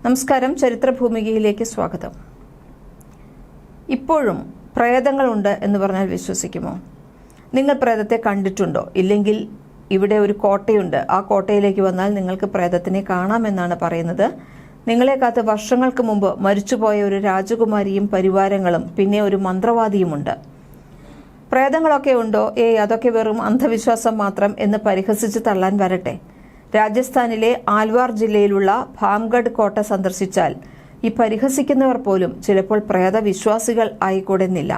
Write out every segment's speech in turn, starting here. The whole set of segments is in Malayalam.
നമസ്കാരം, ചരിത്രഭൂമികയിലേക്ക് സ്വാഗതം. ഇപ്പോഴും പ്രേതങ്ങളുണ്ട് എന്ന് പറഞ്ഞാൽ വിശ്വസിക്കുമോ? നിങ്ങൾ പ്രേതത്തെ കണ്ടിട്ടുണ്ടോ? ഇല്ലെങ്കിൽ ഇവിടെ ഒരു കോട്ടയുണ്ട്, ആ കോട്ടയിലേക്ക് വന്നാൽ നിങ്ങൾക്ക് പ്രേതത്തിനെ കാണാമെന്നാണ് പറയുന്നത്. നിങ്ങളെ കാത്ത് വർഷങ്ങൾക്ക് മുമ്പ് മരിച്ചുപോയ ഒരു രാജകുമാരിയും പരിവാരങ്ങളും പിന്നെ ഒരു മന്ത്രവാദിയുമുണ്ട്. പ്രേതങ്ങളൊക്കെ ഉണ്ടോ? അതൊക്കെ വെറും അന്ധവിശ്വാസം മാത്രം എന്ന് പരിഹസിച്ച് തള്ളാൻ വരട്ടെ. രാജസ്ഥാനിലെ ആൽവാർ ജില്ലയിലുള്ള ഭാംഗഡ് കോട്ട സന്ദർശിച്ചാൽ ഈ പരിഹസിക്കുന്നവർ പോലും ചിലപ്പോൾ പ്രേതവിശ്വാസികൾ ആയിക്കൂടുന്നില്ല.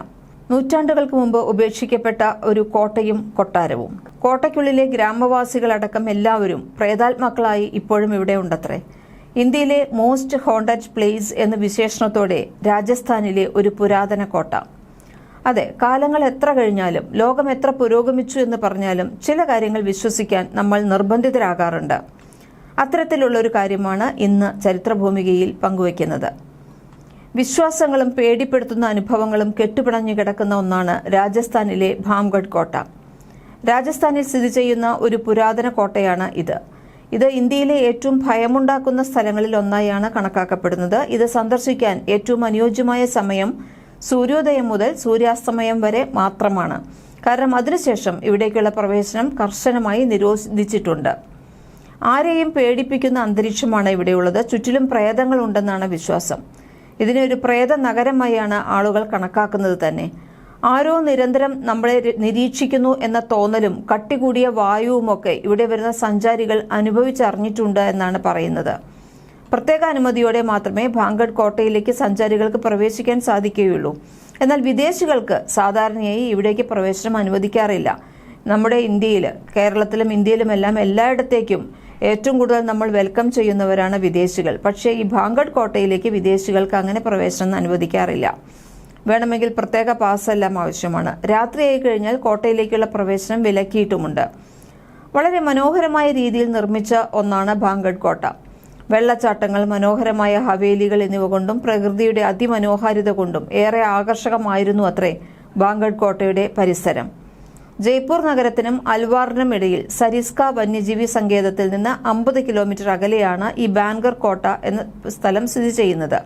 നൂറ്റാണ്ടുകൾക്ക് മുമ്പ് ഉപേക്ഷിക്കപ്പെട്ട ഒരു കോട്ടയും കൊട്ടാരവും. കോട്ടയ്ക്കുള്ളിലെ ഗ്രാമവാസികളടക്കം എല്ലാവരും പ്രേതാത്മാക്കളായി ഇപ്പോഴും ഇവിടെ ഉണ്ടത്രേ. ഇന്ത്യയിലെ മോസ്റ്റ് ഹോണ്ടഡ് പ്ലേസ് എന്ന വിശേഷണത്തോടെ രാജസ്ഥാനിലെ ഒരു പുരാതന കോട്ട. അതെ, കാലങ്ങൾ എത്ര കഴിഞ്ഞാലും ലോകം എത്ര പുരോഗമിച്ചു എന്ന് പറഞ്ഞാലും ചില കാര്യങ്ങൾ വിശ്വസിക്കാൻ നമ്മൾ നിർബന്ധിതരാകാറുണ്ട്. അത്തരത്തിലുള്ള ഒരു കാര്യമാണ് ഇന്ന് ചരിത്രഭൂമികയിൽ പങ്കുവയ്ക്കുന്നത്. വിശ്വാസങ്ങളും പേടിപ്പെടുത്തുന്ന അനുഭവങ്ങളും കെട്ടുപിണഞ്ഞു കിടക്കുന്ന ഒന്നാണ് രാജസ്ഥാനിലെ ഭാംഗഡ് കോട്ട. രാജസ്ഥാനിൽ സ്ഥിതി ചെയ്യുന്ന ഒരു പുരാതന കോട്ടയാണ് ഇത്. ഇത് ഇന്ത്യയിലെ ഏറ്റവും ഭയമുണ്ടാക്കുന്ന സ്ഥലങ്ങളിൽ ഒന്നായാണ് കണക്കാക്കപ്പെടുന്നത്. ഇത് സന്ദർശിക്കാൻ ഏറ്റവും അനുയോജ്യമായ സമയം സൂര്യോദയം മുതൽ സൂര്യാസ്തമയം വരെ മാത്രമാണ്. കാരണം അതിനുശേഷം ഇവിടേക്കുള്ള പ്രവേശനം കർശനമായി നിരോധിച്ചിട്ടുണ്ട്. ആരെയും പേടിപ്പിക്കുന്ന അന്തരീക്ഷമാണ് ഇവിടെയുള്ളത്. ചുറ്റിലും പ്രേതങ്ങൾ ഉണ്ടെന്നാണ് വിശ്വാസം. ഇതിനെ ഒരു പ്രേത നഗരമായാണ് ആളുകൾ കണക്കാക്കുന്നത് തന്നെ. ആരോ നിരന്തരം നമ്മളെ നിരീക്ഷിക്കുന്നു എന്ന തോന്നലും കട്ടികൂടിയ വായുവുമൊക്കെ ഇവിടെ വരുന്ന സഞ്ചാരികൾ അനുഭവിച്ചറിഞ്ഞിട്ടുണ്ട് എന്നാണ് പറയുന്നത്. പ്രത്യേക അനുമതിയോടെ മാത്രമേ ഭാംഗഡ് കോട്ടയിലേക്ക് സഞ്ചാരികൾക്ക് പ്രവേശിക്കാൻ സാധിക്കുകയുള്ളൂ. എന്നാൽ വിദേശികൾക്ക് സാധാരണയായി ഇവിടേക്ക് പ്രവേശനം അനുവദിക്കാറില്ല. നമ്മുടെ ഇന്ത്യയിൽ, കേരളത്തിലും ഇന്ത്യയിലുമെല്ലാം എല്ലായിടത്തേക്കും ഏറ്റവും കൂടുതൽ നമ്മൾ വെൽക്കം ചെയ്യുന്നവരാണ് വിദേശികൾ. പക്ഷേ ഈ ഭാംഗഡ് കോട്ടയിലേക്ക് വിദേശികൾക്ക് അങ്ങനെ പ്രവേശനം അനുവദിക്കാറില്ല. വേണമെങ്കിൽ പ്രത്യേക പാസ് എല്ലാം ആവശ്യമാണ്. രാത്രിയായി കഴിഞ്ഞാൽ കോട്ടയിലേക്കുള്ള പ്രവേശനം വിലക്കിയിട്ടുമുണ്ട്. വളരെ മനോഹരമായ രീതിയിൽ നിർമ്മിച്ച ഒന്നാണ് ഭാംഗഡ് കോട്ട. വെള്ളച്ചാട്ടങ്ങൾ, മനോഹരമായ ഹവേലികൾ എന്നിവ കൊണ്ടും പ്രകൃതിയുടെ അതിമനോഹാരിത കൊണ്ടും ഏറെ ആകർഷകമായിരുന്നു അത്രേ ഭാംഗഡ് കോട്ടയുടെ പരിസരം. ജയ്പൂർ നഗരത്തിനും അൽവാറിനും ഇടയിൽ സരിസ്ക വന്യജീവി സങ്കേതത്തിൽ നിന്ന് 50 കിലോമീറ്റർ അകലെയാണ് ഈ ഭാംഗർ കോട്ട എന്ന സ്ഥലം സ്ഥിതി ചെയ്യുന്നത്.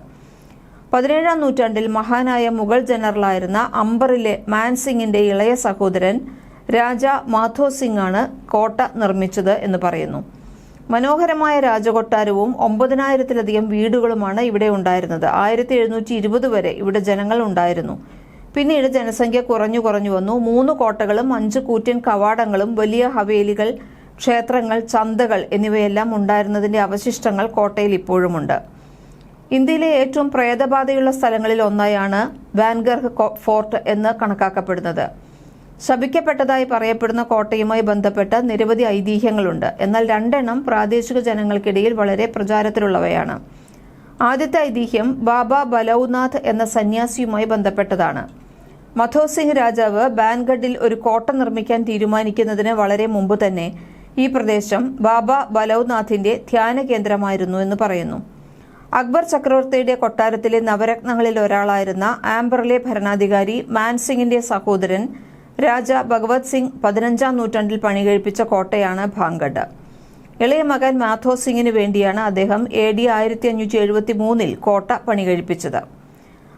17ാം നൂറ്റാണ്ടിൽ മഹാനായ മുഗൾ ജനറലായിരുന്ന അംബറിലെ മാൻസിംഗിന്റെ ഇളയ സഹോദരൻ രാജ മാധോ സിംഗ് ആണ് കോട്ട നിർമ്മിച്ചത് എന്ന് പറയുന്നു. മനോഹരമായ രാജകൊട്ടാരവും 9000-ലധികം വീടുകളുമാണ് ഇവിടെ ഉണ്ടായിരുന്നത്. 1720 വരെ ഇവിടെ ജനങ്ങൾ ഉണ്ടായിരുന്നു. പിന്നീട് ജനസംഖ്യ കുറഞ്ഞു വന്നു. 3 കോട്ടകളും 5 കൂറ്റൻ കവാടങ്ങളും വലിയ ഹവേലികൾ, ക്ഷേത്രങ്ങൾ, ചന്തകൾ എന്നിവയെല്ലാം ഉണ്ടായിരുന്നതിന്റെ അവശിഷ്ടങ്ങൾ കോട്ടയിൽ ഇപ്പോഴുമുണ്ട്. ഇന്ത്യയിലെ ഏറ്റവും പ്രേതബാധയുള്ള സ്ഥലങ്ങളിൽ ഒന്നായാണ് വാൻഗർ ഫോർട്ട് എന്ന് കണക്കാക്കപ്പെടുന്നത്. ശപിക്കപ്പെട്ടതായി പറയപ്പെടുന്ന കോട്ടയുമായി ബന്ധപ്പെട്ട നിരവധി ഐതിഹ്യങ്ങളുണ്ട്. എന്നാൽ 2 എണ്ണം പ്രാദേശിക ജനങ്ങൾക്കിടയിൽ വളരെ പ്രചാരത്തിലുള്ളവയാണ്. ആദ്യത്തെ ഐതിഹ്യം ബാബ ബലൌനാഥ് എന്ന സന്യാസിയുമായി ബന്ധപ്പെട്ടതാണ്. മധോ സിംഗ് രാജാവ് ബാൻഗഡിൽ ഒരു കോട്ട നിർമ്മിക്കാൻ തീരുമാനിക്കുന്നതിന് വളരെ മുമ്പ് തന്നെ ഈ പ്രദേശം ബാബ ബലൌനാഥിന്റെ ധ്യാന കേന്ദ്രമായിരുന്നു എന്ന് പറയുന്നു. അക്ബർ ചക്രവർത്തിയുടെ കൊട്ടാരത്തിലെ നവരത്നങ്ങളിൽ ഒരാളായിരുന്ന ആംബറിലെ ഭരണാധികാരി മാൻസിംഗിന്റെ സഹോദരൻ രാജ ഭഗവത് സിംഗ് 15ാം നൂറ്റാണ്ടിൽ പണികഴിപ്പിച്ച കോട്ടയാണ് ഭാംഗഡ്. ഇളയ മകൻ മാധോ സിംഗിന് വേണ്ടിയാണ് അദ്ദേഹം AD 1573 കോട്ട പണികഴിപ്പിച്ചത്.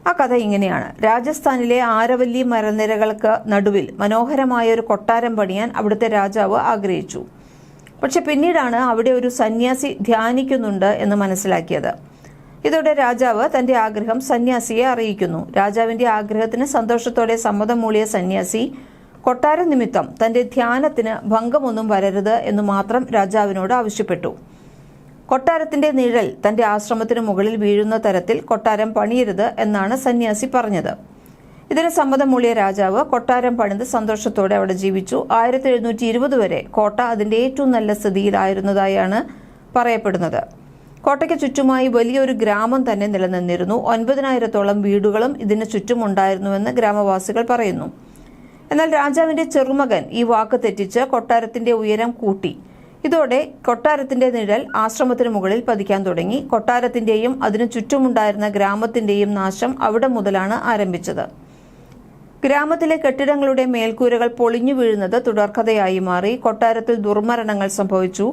ആ കഥ ഇങ്ങനെയാണ്. രാജസ്ഥാനിലെ ആരവല്ലി മരനിരകൾക്ക് നടുവിൽ മനോഹരമായ ഒരു കൊട്ടാരം പണിയാൻ അവിടുത്തെ രാജാവ് ആഗ്രഹിച്ചു. പക്ഷെ പിന്നീടാണ് അവിടെ ഒരു സന്യാസി ധ്യാനിക്കുന്നുണ്ട് എന്ന് മനസ്സിലാക്കിയത്. ഇതോടെ രാജാവ് തന്റെ ആഗ്രഹം സന്യാസിയെ അറിയിക്കുന്നു. രാജാവിന്റെ ആഗ്രഹത്തിന് സന്തോഷത്തോടെ സമ്മതം മൂളിയ സന്യാസി കൊട്ടാര നിമിത്തം തന്റെ ധ്യാനത്തിന് ഭംഗമൊന്നും വരരുത് എന്ന് മാത്രം രാജാവിനോട് ആവശ്യപ്പെട്ടു. കൊട്ടാരത്തിന്റെ നിഴൽ തന്റെ ആശ്രമത്തിന് മുകളിൽ വീഴുന്ന തരത്തിൽ കൊട്ടാരം പണിയരുത് എന്നാണ് സന്യാസി പറഞ്ഞത്. ഇതിന് സമ്മതം മൂളിയ രാജാവ് കൊട്ടാരം പണിത് സന്തോഷത്തോടെ അവിടെ ജീവിച്ചു. 1720 വരെ കോട്ട അതിന്റെ ഏറ്റവും നല്ല സ്ഥിതിയിലായിരുന്നതായാണ് പറയപ്പെടുന്നത്. കോട്ടയ്ക്ക് ചുറ്റുമായി വലിയൊരു ഗ്രാമം തന്നെ നിലനിന്നിരുന്നു. 9000-ഓളം വീടുകളും ഇതിന് ചുറ്റുമുണ്ടായിരുന്നുവെന്ന് ഗ്രാമവാസികൾ പറയുന്നു. എന്നാൽ രാജാവിന്റെ ചെറുമകൻ ഈ വാക്ക് തെറ്റിച്ച് കൊട്ടാരത്തിന്റെ ഉയരം കൂട്ടി. ഇതോടെ കൊട്ടാരത്തിന്റെ നിഴൽ ആശ്രമത്തിന് മുകളിൽ പതിക്കാൻ തുടങ്ങി. കൊട്ടാരത്തിന്റെയും അതിനു ചുറ്റുമുണ്ടായിരുന്ന ഗ്രാമത്തിന്റെയും നാശം അവിടെ മുതലാണ് ആരംഭിച്ചത്. ഗ്രാമത്തിലെ കെട്ടിടങ്ങളുടെ മേൽക്കൂരകൾ പൊളിഞ്ഞു വീഴുന്നത് തുടർക്കഥയായി മാറി. കൊട്ടാരത്തിൽ ദുർമരണങ്ങൾ സംഭവിച്ചു.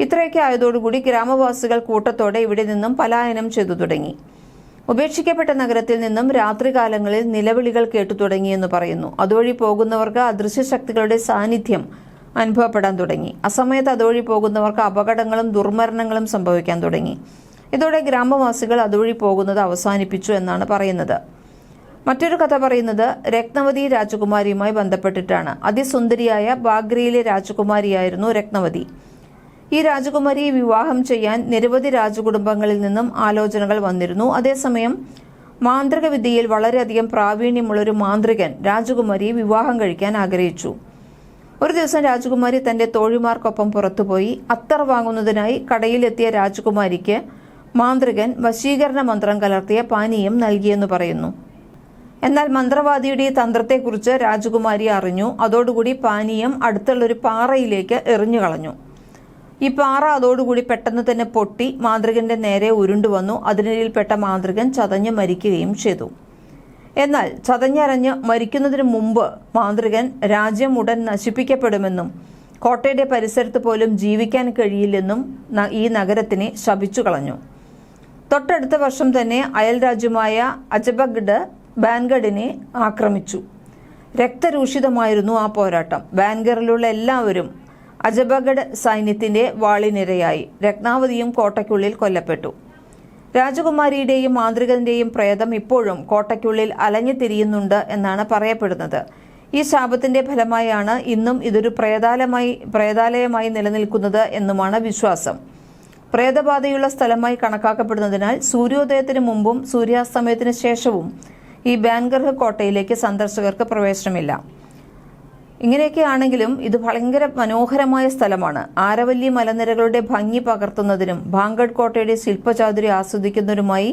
ഇത്രയൊക്കെ ആയതോടുകൂടി ഗ്രാമവാസികൾ കൂട്ടത്തോടെ ഇവിടെ നിന്നും പലായനം ചെയ്തു തുടങ്ങി. ഉപേക്ഷിക്കപ്പെട്ട നഗരത്തിൽ നിന്നും രാത്രികാലങ്ങളിൽ നിലവിളികൾ കേട്ടു തുടങ്ങിയെന്ന് പറയുന്നു. അതുവഴി പോകുന്നവർക്ക് അദൃശ്യ ശക്തികളുടെ സാന്നിധ്യം അനുഭവപ്പെടാൻ തുടങ്ങി. അസമയത്ത് അതുവഴി പോകുന്നവർക്ക് അപകടങ്ങളും ദുർമരണങ്ങളും സംഭവിക്കാൻ തുടങ്ങി. ഇതോടെ ഗ്രാമവാസികൾ അതുവഴി പോകുന്നത് അവസാനിപ്പിച്ചു എന്നാണ് പറയുന്നത്. മറ്റൊരു കഥ പറയുന്നത് രത്നവതി രാജകുമാരിയുമായി ബന്ധപ്പെട്ടിട്ടാണ്. അതിസുന്ദരിയായ ബാഗ്രിയിലെ രാജകുമാരിയായിരുന്നു രത്നവതി. ഈ രാജകുമാരിയെ വിവാഹം ചെയ്യാൻ നിരവധി രാജകുടുംബങ്ങളിൽ നിന്നും ആലോചനകൾ വന്നിരുന്നു. അതേസമയം മാന്ത്രിക വിദ്യയിൽ വളരെയധികം പ്രാവീണ്യമുള്ളൊരു മാന്ത്രികൻ രാജകുമാരിയെ വിവാഹം കഴിക്കാൻ ആഗ്രഹിച്ചു. ഒരു ദിവസം രാജകുമാരി തന്റെ തോഴിമാർക്കൊപ്പം പുറത്തുപോയി അത്തർ വാങ്ങുന്നതിനായി കടയിലെത്തിയ രാജകുമാരിക്ക് മാന്ത്രികൻ വശീകരണ മന്ത്രം കലർത്തിയ പാനീയം നൽകിയെന്ന് പറയുന്നു. എന്നാൽ മന്ത്രവാദിയുടെ തന്ത്രത്തെക്കുറിച്ച് രാജകുമാരി അറിഞ്ഞു. അതോടുകൂടി പാനീയം അടുത്തുള്ളൊരു പാറയിലേക്ക് എറിഞ്ഞു കളഞ്ഞു. ഈ പാറ അതോടുകൂടി പെട്ടെന്ന് തന്നെ പൊട്ടി മാന്ത്രികന്റെ നേരെ ഉരുണ്ടുവന്നു. അതിനിടയിൽപ്പെട്ട മാന്ത്രികൻ ചതഞ്ഞ് മരിക്കുകയും ചെയ്തു. എന്നാൽ ചതഞ്ഞരഞ്ഞ് മരിക്കുന്നതിന് മുമ്പ് മാന്ത്രികൻ രാജ്യം ഉടൻ നശിപ്പിക്കപ്പെടുമെന്നും കോട്ടയുടെ പരിസരത്ത് പോലും ജീവിക്കാൻ കഴിയില്ലെന്നും ഈ നഗരത്തിനെ ശപിച്ചു കളഞ്ഞു. തൊട്ടടുത്ത വർഷം തന്നെ അയൽ രാജ്യമായ അജബഗഡ് ബാൻഗഡിനെ ആക്രമിച്ചു. രക്തരൂഷിതമായിരുന്നു ആ പോരാട്ടം. ബാൻഗറിലുള്ള എല്ലാവരും അജബഗഡ് സൈന്യത്തിന്റെ വാളിനിരയായി. രത്നാവതിയും കോട്ടയ്ക്കുള്ളിൽ കൊല്ലപ്പെട്ടു. രാജകുമാരിയുടെയും മാന്ത്രികന്റെയും പ്രേതം ഇപ്പോഴും കോട്ടയ്ക്കുള്ളിൽ അലഞ്ഞു തിരിയുന്നുണ്ട് എന്നാണ് പറയപ്പെടുന്നത്. ഈ ശാപത്തിന്റെ ഫലമായാണ് ഇന്നും ഇതൊരു പ്രേതാലയമായി നിലനിൽക്കുന്നത് എന്നുമാണ് വിശ്വാസം. പ്രേതബാധയുള്ള സ്ഥലമായി കണക്കാക്കപ്പെടുന്നതിനാൽ സൂര്യോദയത്തിന് മുമ്പും സൂര്യാസ്തമയത്തിന് ശേഷവും ഈ ബാൻഗർഹ് കോട്ടയിലേക്ക് സന്ദർശകർക്ക് പ്രവേശനമില്ല. ഇങ്ങനെയൊക്കെയാണെങ്കിലും ഇത് ഭയങ്കര മനോഹരമായ സ്ഥലമാണ്. ആരവല്ലി മലനിരകളുടെ ഭംഗി പകർത്തുന്നതിനും ഭാംഗഡ് കോട്ടയുടെ ശില്പചാതുരി ആസ്വദിക്കുന്നതിനുമായി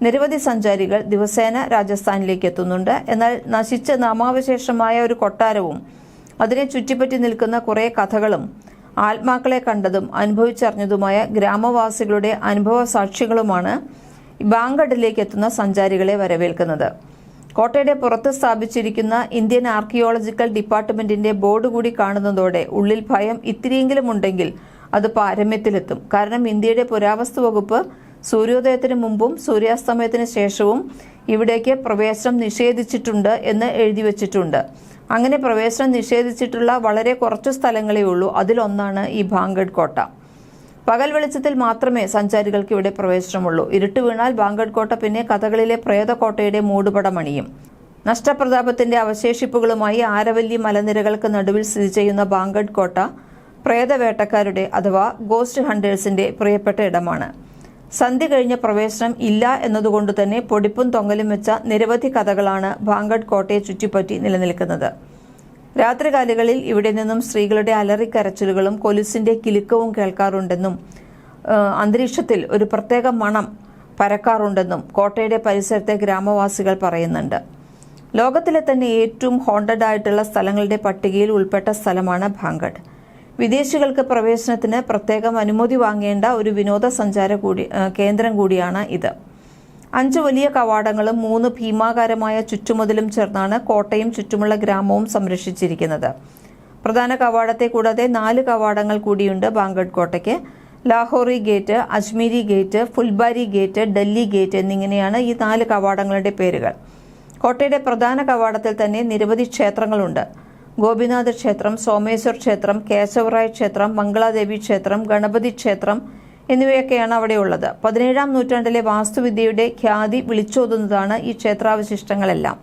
നിരവധി സഞ്ചാരികൾ ദിവസേന രാജസ്ഥാനിലേക്ക് എത്തുന്നുണ്ട്. എന്നാൽ നശിച്ച നാമാവശേഷമായ ഒരു കൊട്ടാരവും അതിനെ ചുറ്റിപ്പറ്റി നിൽക്കുന്ന കുറേ കഥകളും ആത്മാക്കളെ കണ്ടതും അനുഭവിച്ചറിഞ്ഞതുമായ ഗ്രാമവാസികളുടെ അനുഭവ സാക്ഷികളുമാണ് ഭാംഗഡിലേക്ക് എത്തുന്ന സഞ്ചാരികളെ വരവേൽക്കുന്നത്. കോട്ടയുടെ പുറത്ത് സ്ഥാപിച്ചിരിക്കുന്ന ഇന്ത്യൻ ആർക്കിയോളജിക്കൽ ഡിപ്പാർട്ട്മെന്റിന്റെ ബോർഡ് കൂടി കാണുന്നതോടെ ഉള്ളിൽ ഭയം ഇത്തിരിയെങ്കിലും ഉണ്ടെങ്കിൽ അത് പാരമ്യത്തിലെത്തും. കാരണം ഇന്ത്യയുടെ പുരാവസ്തു വകുപ്പ് സൂര്യോദയത്തിന് മുമ്പും സൂര്യാസ്തമയത്തിന് ശേഷവും ഇവിടേക്ക് പ്രവേശനം നിഷേധിച്ചിട്ടുണ്ട് എന്ന് എഴുതി വച്ചിട്ടുണ്ട്. അങ്ങനെ പ്രവേശനം നിഷേധിച്ചിട്ടുള്ള വളരെ കുറച്ചു സ്ഥലങ്ങളേ ഉള്ളൂ. അതിലൊന്നാണ് ഈ ഭാംഗഡ് കോട്ട. പകൽ വെളിച്ചത്തിൽ മാത്രമേ സഞ്ചാരികൾക്ക് ഇവിടെ പ്രവേശനമുള്ളൂ. ഇരുട്ട് വീണാൽ ഭാംഗഡ് കോട്ട പിന്നെ കഥകളിലെ പ്രേതകോട്ടയുടെ മൂടുപടമണിയും. നഷ്ടപ്രതാപത്തിന്റെ അവശേഷിപ്പുകളുമായി ആരവല്ലി മലനിരകൾക്ക് നടുവിൽ സ്ഥിതി ചെയ്യുന്ന ഭാംഗഡ് കോട്ട പ്രേതവേട്ടക്കാരുടെ അഥവാ ഗോസ്റ്റ് ഹണ്ടേഴ്സിന്റെ പ്രിയപ്പെട്ട ഇടമാണ്. സന്ധ്യ കഴിഞ്ഞ പ്രവേശനം ഇല്ല എന്നതുകൊണ്ട് തന്നെ പൊടിപ്പും തൊങ്ങലും വെച്ച നിരവധി കഥകളാണ് ഭാംഗഡ് കോട്ടയെ ചുറ്റിപ്പറ്റി നിലനിൽക്കുന്നത്. രാത്രികാലങ്ങളിൽ ഇവിടെ നിന്നും സ്ത്രീകളുടെ അലറിക്കരച്ചിലുകളും കൊലുസിന്റെ കിലുക്കവും കേൾക്കാറുണ്ടെന്നും അന്തരീക്ഷത്തിൽ ഒരു പ്രത്യേക മണം പരക്കാറുണ്ടെന്നും കോട്ടയുടെ പരിസരത്തെ ഗ്രാമവാസികൾ പറയുന്നുണ്ട്. ലോകത്തിലെ തന്നെ ഏറ്റവും ഹോണ്ടഡ് ആയിട്ടുള്ള സ്ഥലങ്ങളുടെ പട്ടികയിൽ ഉൾപ്പെട്ട സ്ഥലമാണ് ഭാംഗഡ്. വിദേശികൾക്ക് പ്രവേശനത്തിന് പ്രത്യേകം അനുമതി വാങ്ങേണ്ട ഒരു വിനോദസഞ്ചാര കേന്ദ്രം കൂടിയാണ് ഇത്. 5 വലിയ കവാടങ്ങളും 3 ഭീമാകാരമായ ചുറ്റുമതിലും ചേർന്നാണ് കോട്ടയും ചുറ്റുമുള്ള ഗ്രാമവും സംരക്ഷിച്ചിരിക്കുന്നത്. പ്രധാന കവാടത്തെ കൂടാതെ 4 കവാടങ്ങൾ കൂടിയുണ്ട് ഭാംഗഡ് കോട്ടയ്ക്ക്. Lahori gate, Ajmeri gate, Phulbari gate, Delhi gate എന്നിങ്ങനെയാണ് ഈ 4 കവാടങ്ങളുടെ പേരുകൾ. കോട്ടയുടെ പ്രധാന കവാടത്തിൽ തന്നെ നിരവധി ക്ഷേത്രങ്ങളുണ്ട്. ഗോപിനാഥ് ക്ഷേത്രം, സോമേശ്വർ ക്ഷേത്രം, കേശവറായ് ക്ഷേത്രം, മംഗളാദേവി ക്ഷേത്രം, ഗണപതി ക്ഷേത്രം എന്നിവയൊക്കെയാണ് അവിടെയുള്ളത്. 17-ാം നൂറ്റാണ്ടിലെ വാസ്തുവിദ്യയുടെ ഖ്യാതി വിളിച്ചോതുന്നതാണ് ഈ ക്ഷേത്രാവശിഷ്ടങ്ങളെല്ലാം.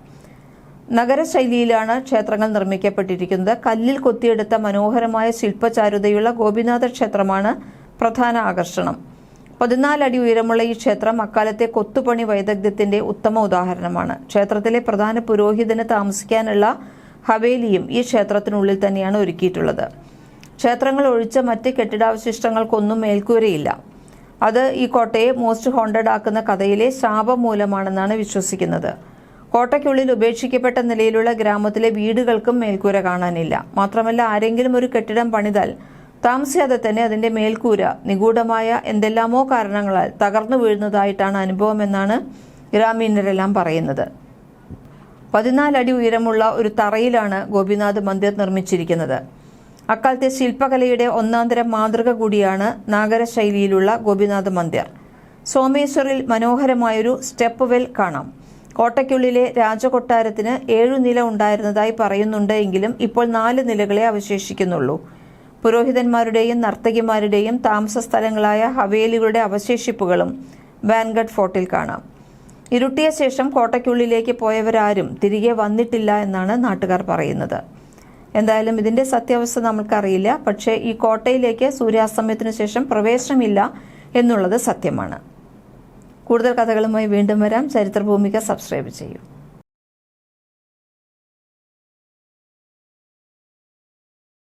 നഗരശൈലിയിലാണ് ക്ഷേത്രങ്ങൾ നിർമ്മിക്കപ്പെട്ടിരിക്കുന്നത്. കല്ലിൽ കൊത്തിയെടുത്ത മനോഹരമായ ശില്പചാരുതയുള്ള ഗോപിനാഥ ക്ഷേത്രമാണ് പ്രധാന ആകർഷണം. 14 അടി ഉയരമുള്ള ഈ ക്ഷേത്രം അക്കാലത്തെ കൊത്തുപണി വൈദഗ്ധ്യത്തിന്റെ ഉത്തമ ഉദാഹരണമാണ്. ക്ഷേത്രത്തിലെ പ്രധാന പുരോഹിതന് താമസിക്കാനുള്ള ഹവേലിയും ഈ ക്ഷേത്രത്തിനുള്ളിൽ തന്നെയാണ് ഒരുക്കിയിട്ടുള്ളത്. ക്ഷേത്രങ്ങൾ ഒഴിച്ച മറ്റ് കെട്ടിടാവശിഷ്ടങ്ങൾക്കൊന്നും മേൽക്കൂരയില്ല. അത് ഈ കോട്ടയെ മോസ്റ്റ് ഹോണ്ടഡ് ആക്കുന്ന കഥയിലെ ശാപം മൂലമാണെന്നാണ് വിശ്വസിക്കുന്നത്. കോട്ടയ്ക്കുള്ളിൽ ഉപേക്ഷിക്കപ്പെട്ട നിലയിലുള്ള ഗ്രാമത്തിലെ വീടുകൾക്കും മേൽക്കൂര കാണാനില്ല. മാത്രമല്ല, ആരെങ്കിലും ഒരു കെട്ടിടം പണിതാൽ താമസിയാതെ തന്നെ അതിന്റെ മേൽക്കൂര നിഗൂഢമായ എന്തെല്ലാമോ കാരണങ്ങളാൽ തകർന്നു വീഴുന്നതായിട്ടാണ് അനുഭവമെന്നാണ് ഗ്രാമീണരെല്ലാം പറയുന്നത്. 14 അടി ഉയരമുള്ള ഒരു തറയിലാണ് ഗോപിനാഥ് മന്ദിർ നിർമ്മിച്ചിരിക്കുന്നത്. അക്കാലത്തെ ശില്പകലയുടെ ഒന്നാന്തരം മാതൃക കൂടിയാണ് നാഗര ശൈലിയിലുള്ള ഗോപിനാഥ് മന്ദിർ. സോമേശ്വറിൽ മനോഹരമായൊരു സ്റ്റെപ്പ് വെൽ കാണാം. കോട്ടയ്ക്കുള്ളിലെ രാജകൊട്ടാരത്തിന് 7 നില ഉണ്ടായിരുന്നതായി പറയുന്നുണ്ട് എങ്കിലും ഇപ്പോൾ 4 നിലകളെ അവശേഷിക്കുന്നുള്ളൂ. പുരോഹിതന്മാരുടെയും നർത്തകിമാരുടെയും താമസ സ്ഥലങ്ങളായ ഹവേലികളുടെ അവശേഷിപ്പുകളും വാൻഗഡ് ഫോർട്ടിൽ കാണാം. ഇരുട്ടിയ ശേഷം കോട്ടയ്ക്കുള്ളിലേക്ക് പോയവരാരും തിരികെ വന്നിട്ടില്ല എന്നാണ് നാട്ടുകാർ പറയുന്നത്. എന്തായാലും ഇതിന്റെ സത്യാവസ്ഥ നമ്മൾക്കറിയില്ല. പക്ഷേ ഈ കോട്ടയിലേക്ക് സൂര്യാസ്തമയത്തിനു ശേഷം പ്രവേശനമില്ല എന്നുള്ളത് സത്യമാണ്. കൂടുതൽ കഥകളുമായി വീണ്ടും വരാം. ചരിത്രഭൂമിക സബ്സ്ക്രൈബ് ചെയ്യൂ.